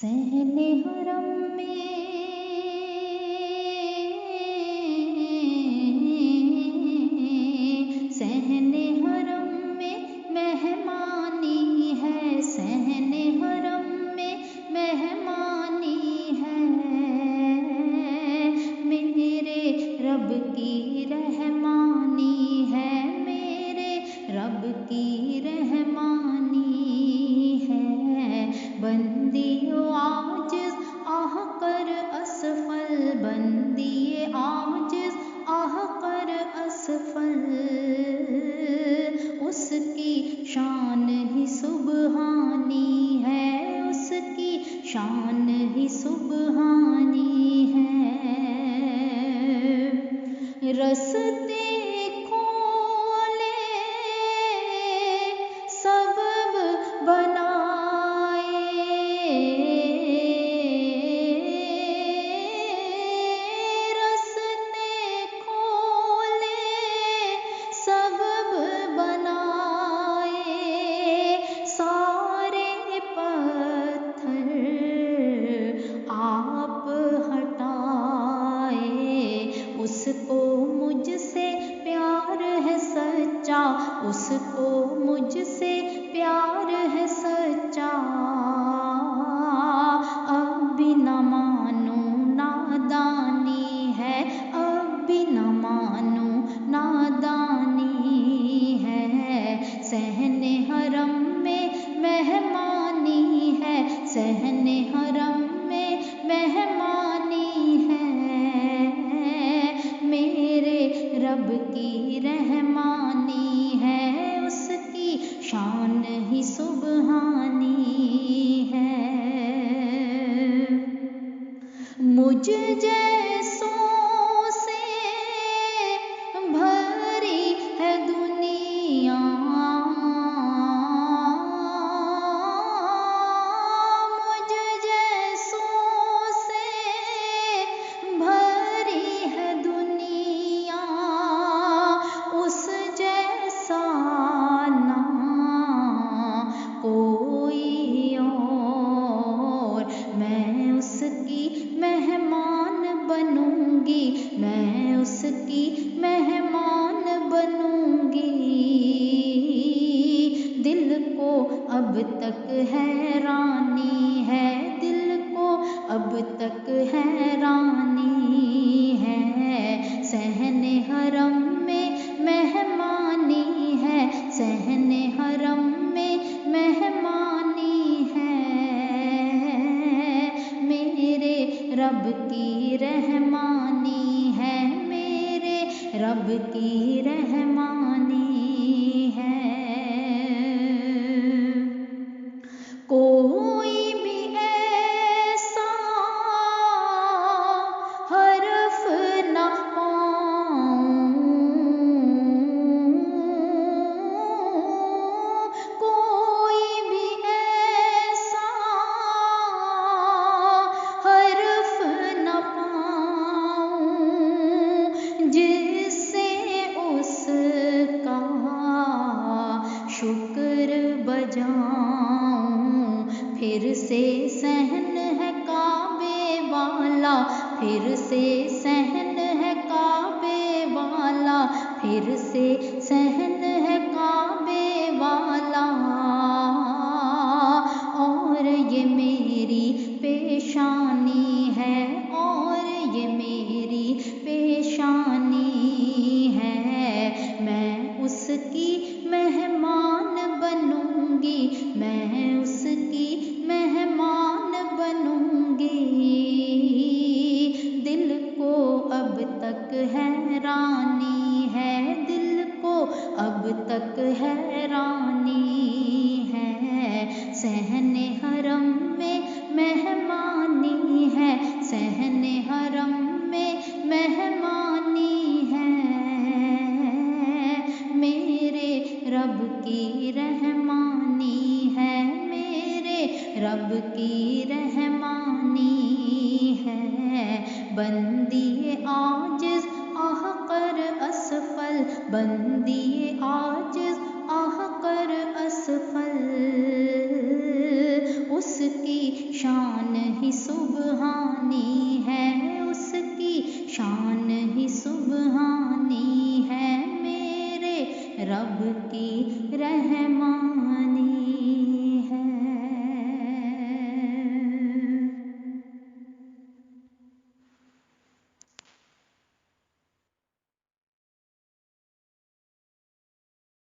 صحن حرم میں صحن حرم میں مہمانی ہے، صحن حرم میں مہمانی ہے، میرے رب کی رحمانی ہے، میرے رب کی رحمانی ہے، بندی عاجز آہ کر اسفل، بندی عاجز آہ کر اسفل، اس کی شان ہی سبحانی ہے، اس کی شان ہی سبحانی ہے، رستے کھولے سبب بنائے، رستے کھولے سبب بنائے، سارے پتھر آپ ہٹائے، اس کو مجھ سے پیار ہے سچا، اس کو مجھ سے پیار ہے سچا، اب بھی نہ مانوں نادانی ہے، اب بھی نہ مانوں نادانی ہے، صحن حرم میں مہمانی ہے، صحن حرم میں مہمانی ہے، میرے رب کی رحمانی ہے، اس کی شان ہی سبحانی ہے، مجھ جیسوں سے بھری ہے دنیا، مجھ جیسوں سے بھری ہے دنیا، اس جیسا نہ کوئی اور، میں اس کی مہمان بنوں گی، میں اس کی مہمان بنوں گی، دل کو اب تک حیرانی ہے، دل کو اب تک حیرانی ہے، صحن حرم میں مہمانی ہے، صحن حرم میں مہمانی ہے، میرے رب کی رحمانی ہے، میرے رب کی رحمانی ہے، کوئی بھی ایسا حرف نہ پاؤں، کوئی بھی ایسا حرف نہ پاؤں، جس سے اس کا شکر بجاؤں، پھر سے صحن ہے کعبے والا، پھر سے صحن ہے کعبے والا، پھر سے صحن ہے کعبے والا، اور یہ میری پیشانی ہے، اور یہ میری پیشانی ہے، میں اس کی مہمان بنوں گی، میں اس کی مہمان بنوں گی، دل کو اب تک حیرانی ہے، دل کو اب تک حیرانی ہے، صحن حرم میں مہمانی ہے، صحن حرم میں مہمانی ہے، میرے رب کی رحمانی ہے، میرے رب کی رحمانی ہے، بندی عاجز آہ کر اسفل، بندی عاجز آہ کر اسفل، اس کی شان سبحانی ہے، اس کی شان ہی سبحانی ہے، میرے رب کی رحمانی